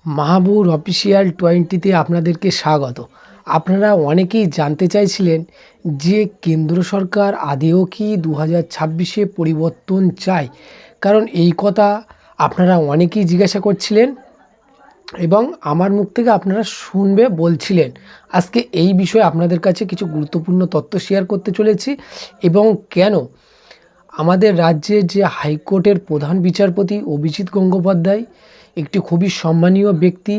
Mahabur official 20-তে আপনাদেরকে স্বাগত। আপনারা অনেকেই জানতে চাইছিলেন যে কেন্দ্র সরকার আদৌ কি 2026-এ পরিবর্তন চায়, কারণ এই কথা আপনারা অনেকেই জিজ্ঞাসা করছিলেন এবং আমার মুখ থেকে আপনারা শুনবে বলছিলেন। আজকে এই বিষয়ে আপনাদের কাছে কিছু গুরুত্বপূর্ণ তথ্য শেয়ার করতে চলেছি এবং কেন আমাদের রাজ্যের যে হাইকোর্টের প্রধান বিচারপতি অভিজিৎ গঙ্গোপাধ্যায় একটি খুবই সম্মানীয় ব্যক্তি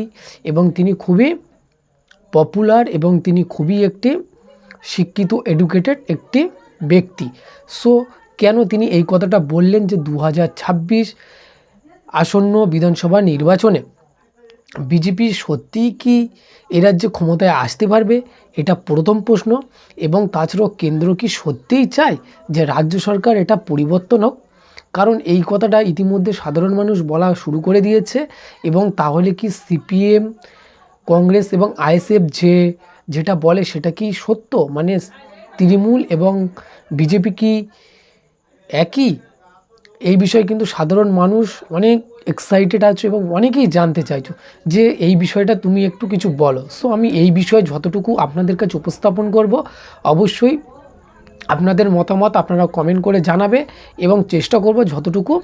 এবং তিনি খুবই পপুলার এবং তিনি খুবই একটি শিক্ষিত এডুকেটেড একটি ব্যক্তি। সো কেন তিনি এই কথাটা বললেন যে 2026 আসন্ন বিধানসভা নির্বাচনে বিজেপি সত্যিই কি এ রাজ্যে ক্ষমতায় আসতে পারবে, এটা প্রথম প্রশ্ন। এবং তাছাড়াও কেন্দ্র কি সত্যিই চায় যে রাজ্য সরকার এটা পরিবর্তন হোক, কারণ এই কথাটা ইতিমধ্যে সাধারণ মানুষ বলা শুরু করে দিয়েছে। এবং তাহলে কি সিপিএম, কংগ্রেস এবং আইএসএফ যেটা বলে সেটা কি সত্য, মানে তৃণমূল এবং বিজেপি কি একই? এই বিষয়ে কিন্তু সাধারণ মানুষ অনেক এক্সাইটেড আছে এবং অনেকেই জানতে চাইছো যে এই বিষয়টা তুমি একটু কিছু বলো। সো আমি এই বিষয়ে যতটুকু আপনাদের কাছে উপস্থাপন করব, অবশ্যই আপনাদের মতামত আপনারা কমেন্ট করে জানাবে এবং চেষ্টা করব যতটুকু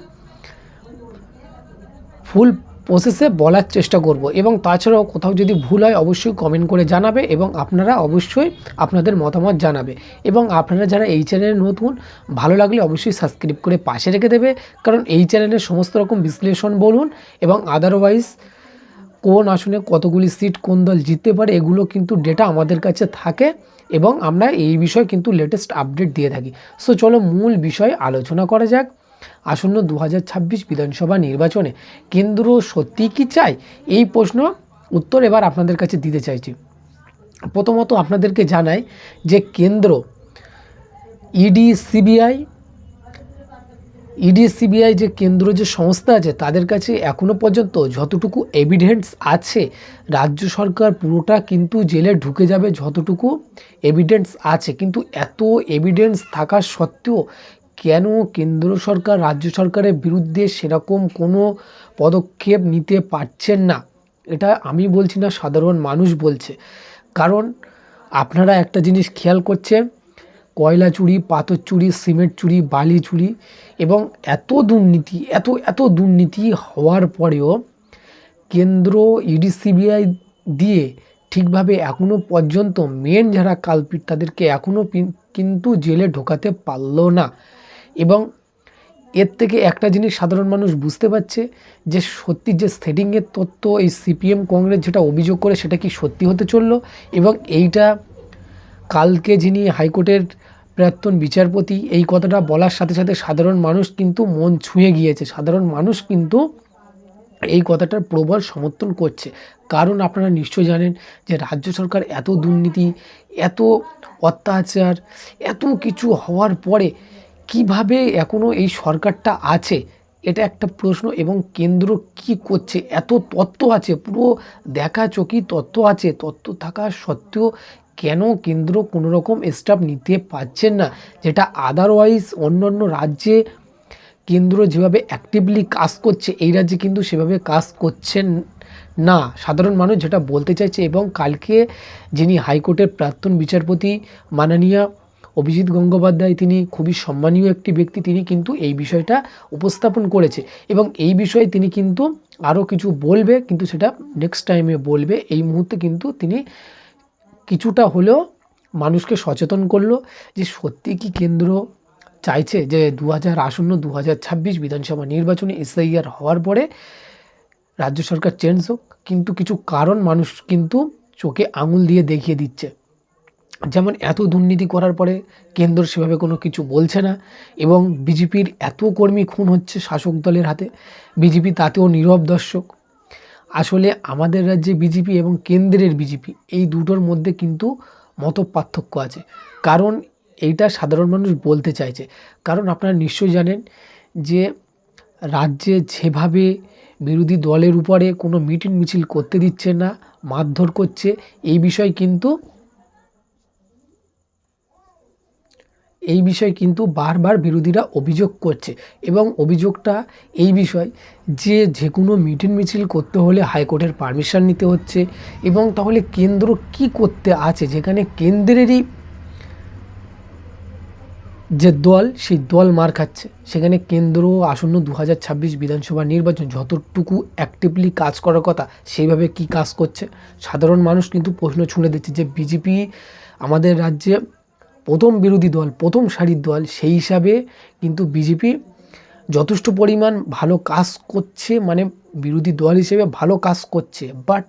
ফুল প্রসেসে বলার চেষ্টা করব। এবং তাছাড়াও কোথাও যদি ভুল হয় অবশ্যই কমেন্ট করে জানাবে এবং আপনারা অবশ্যই আপনাদের মতামত জানাবে। এবং আপনারা যারা এই চ্যানেলে নতুন, ভালো লাগলে অবশ্যই সাবস্ক্রাইব করে পাশে রেখে দেবে, কারণ এই চ্যানেলের সমস্ত রকম বিশ্লেষণ বলুন এবং আদারওয়াইজ কোন আসনে কতগুলি সিট কোন দল জিততে পারে এগুলো কিন্তু ডেটা আমাদের কাছে থাকে এবং আমরা এই বিষয়ে কিন্তু লেটেস্ট আপডেট দিয়ে থাকি। সো চলো মূল বিষয়ে আলোচনা করা যাক। আসন্ন 2026 বিধানসভা নির্বাচনে কেন্দ্র সত্যি কি চায়, এই প্রশ্ন উত্তর এবার আপনাদের কাছে দিতে চাইছি। প্রথমত আপনাদেরকে জানাই যে কেন্দ্র ইডি সিবিআই যে কেন্দ্র যে সংস্থা আছে তাদের কাছে এখনও পর্যন্ত যতটুকু এভিডেন্স আছে, রাজ্য সরকার পুরোটা কিন্তু জেলে ঢুকে যাবে যতটুকু এভিডেন্স আছে। কিন্তু এত এভিডেন্স থাকা সত্ত্বেও কেন কেন্দ্র সরকার রাজ্য সরকারের বিরুদ্ধে সেরকম কোনো পদক্ষেপ নিতে পারছেন না, এটা আমি বলছি না, সাধারণ মানুষ বলছে। কারণ আপনারা একটা জিনিস খেয়াল করছেন, কয়লা চুরি, পাথর চুরি, সিমেন্ট চুরি, বালি চুরি এবং এত দুর্নীতি হওয়ার পরেও কেন্দ্র ইডি সিবিআই দিয়ে ঠিকভাবে এখনও পর্যন্ত মেন যারা কালপিট তাদেরকে এখনও কিন্তু জেলে ঢোকাতে পারলো না। এবং এর থেকে একটা জিনিস সাধারণ মানুষ বুঝতে পারছে যে সত্যি যে সেটিংয়ের তত্ত্ব এই সিপিএম কংগ্রেস যেটা অভিযোগ করে সেটা কি সত্যি হতে চললো। এবং এইটা কালকে যিনি হাইকোর্টের প্রাক্তন বিচারপতি এই কথাটা বলার সাথে সাথে সাধারণ মানুষ কিন্তু মন ছুঁয়ে গিয়েছে, সাধারণ মানুষ কিন্তু এই কথাটার প্রবল সমর্থন করছে। কারণ আপনারা নিশ্চয় জানেন যে রাজ্য সরকার এত দুর্নীতি, এত অত্যাচার, এত কিছু হওয়ার পরে কিভাবে এখনও এই সরকারটা আছে, এটা একটা প্রশ্ন। এবং কেন্দ্র কি করছে, এত তথ্য আছে, পুরো দেখা চোখি তথ্য আছে, তথ্য থাকা সত্ত্বেও কেন কেন্দ্র কোনো রকম স্টেপ নিতে পারছেন না, যেটা আদারওয়াইজ অন্যান্য রাজ্যে কেন্দ্র যেভাবে অ্যাক্টিভলি কাজ করছে এই রাজ্যে কিন্তু সেভাবে কাজ করছেন না, সাধারণ মানুষ যেটা বলতে চাইছে। এবং কালকে যিনি হাইকোর্টের প্রাক্তন বিচারপতি মাননীয় অভিজিৎ গঙ্গোপাধ্যায়, তিনি খুবই সম্মানীয় একটি ব্যক্তি, তিনি কিন্তু এই বিষয়টা উপস্থাপন করেছে এবং এই বিষয়ে তিনি কিন্তু আরও কিছু বলবে, কিন্তু সেটা নেক্সট টাইমে বলবে। এই মুহূর্তে কিন্তু তিনি কিছুটা হলেও মানুষকে সচেতন করলো যে সত্যি কি কেন্দ্র চাইছে যে আসন্ন 2026 বিধানসভা নির্বাচনে এসআইআর হওয়ার পরে রাজ্য সরকার চেঞ্জ হোক। কিন্তু কিছু কারণ মানুষ কিন্তু চোখে আঙুল দিয়ে দেখিয়ে দিচ্ছে, যেমন এত দুর্নীতি করার পরে কেন্দ্র সেভাবে কোনো কিছু বলছে না এবং বিজেপির এত কর্মী খুন হচ্ছে শাসক দলের হাতে, বিজেপি তাতেও নীরব দর্শক। আসলে আমাদের রাজ্যে বিজেপি এবং কেন্দ্রের বিজেপি এই দুটোর মধ্যে কিন্তু মতপার্থক্য আছে, কারণ এইটা সাধারণ মানুষ বলতে চাইছে। কারণ আপনারা নিশ্চয়ই জানেন যে রাজ্যে যেভাবে বিরোধী দলের উপরে কোনো মিটিং মিছিল করতে দিচ্ছে না, মারধর করছে, এই বিষয় কিন্তু এই বিষয়ে কিন্তু বারবার বিরোধীরা অভিযোগ করছে এবং অভিযোগটা এই বিষয় যে কোনো মিটিং মিছিল করতে হলে হাইকোর্টের পারমিশন নিতে হচ্ছে এবং তাহলে কেন্দ্র কি করতে আছে, যেখানে কেন্দ্রেরই যে দল সেই দল মার খাচ্ছে, সেখানে কেন্দ্র আসন্ন 2026 বিধানসভা নির্বাচন যতটুকু অ্যাক্টিভলি কাজ করার কথা সেইভাবে কি কাজ করছে। সাধারণ মানুষ কিন্তু প্রশ্ন ছুঁড়ে দিচ্ছে যে বিজেপি আমাদের রাজ্যে প্রথম বিরোধী দল, প্রথম সারির দল, সেই হিসাবে কিন্তু বিজেপি যথেষ্ট পরিমাণ ভালো কাজ করছে, মানে বিরোধী দল হিসেবে ভালো কাজ করছে। বাট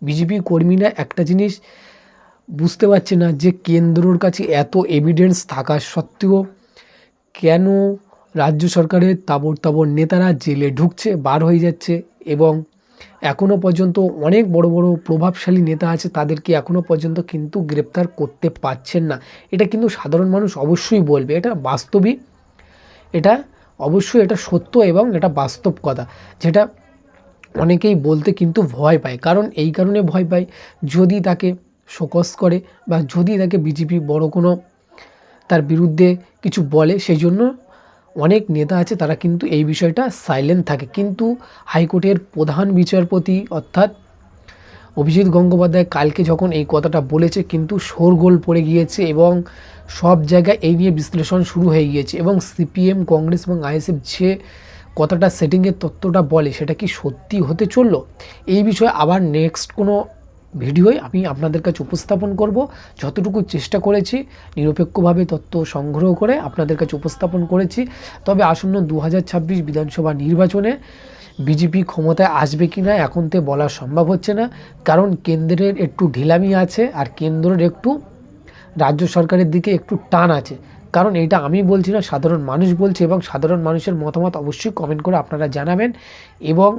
বিজেপি কর্মীরা একটা জিনিস বুঝতে পারছে না যে কেন্দ্রর কাছে এত এভিডেন্স থাকা সত্ত্বেও কেন রাজ্য সরকারের তাবড় নেতারা জেলে ঢুকছে, বার হয়ে যাচ্ছে এবং এখনও পর্যন্ত অনেক বড় বড় প্রভাবশালী নেতা আছে, তাদেরকে এখনও পর্যন্ত কিন্তু গ্রেপ্তার করতে পারছেন না। এটা কিন্তু সাধারণ মানুষ অবশ্যই বলবে, এটা বাস্তবিক, এটা অবশ্যই এটা সত্য এবং এটা বাস্তব কথা, যেটা অনেকেই বলতে কিন্তু ভয় পায়। কারণ এই কারণে ভয় পায়, যদি তাকে শোকজ করে বা যদি তাকে বিজেপি বড় কোনো তার বিরুদ্ধে কিছু বলে, সেই জন্য অনেক নেতা আছে তারা কিন্তু এই বিষয়টা সাইলেন্ট থাকে। কিন্তু হাইকোর্টের প্রধান বিচারপতি অর্থাৎ অভিজিৎ গঙ্গোপাধ্যায় কালকে যখন এই কথাটা বলেছে, কিন্তু শোরগোল পড়ে গিয়েছে এবং সব জায়গায় এই নিয়ে বিশ্লেষণ শুরু হয়ে গিয়েছে এবং সিপিএম, কংগ্রেস এবং আইএসএফ যে কথাটা সেটিংয়ের তত্ত্বটা বলে, সেটা কি সত্যি হতে চললো, এই বিষয়ে আবার নেক্সট কোনো ভিডিওয় আমি আপনাদের কাছে উপস্থাপন করব। যতটুকু চেষ্টা করেছি নিরপেক্ষভাবে তথ্য সংগ্রহ করে আপনাদের কাছে উপস্থাপন করেছি। তবে আসন্ন 2026 বিধানসভা নির্বাচনে বিজেপি ক্ষমতায় আসবে কি না এখন তো বলা সম্ভব হচ্ছে না, কারণ কেন্দ্রের একটু ঢিলামি আছে আর কেন্দ্রের একটু রাজ্য সরকারের দিকে একটু টান আছে। কারণ এটা আমি বলছি না, সাধারণ মানুষ বলছে এবং সাধারণ মানুষের মতামত অবশ্যই কমেন্ট করে আপনারা জানাবেন এবং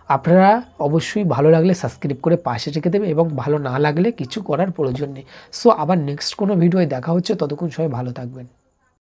আপনারা অবশ্যই ভালো লাগলে সাবস্ক্রাইব করে পাশে রেখে দেবে এবং ভালো না লাগলে কিছু করার প্রয়োজন নেই। সো আবার নেক্সট কোনো ভিডিওয় দেখা হচ্ছে, ততক্ষণ সবাই ভালো থাকবেন।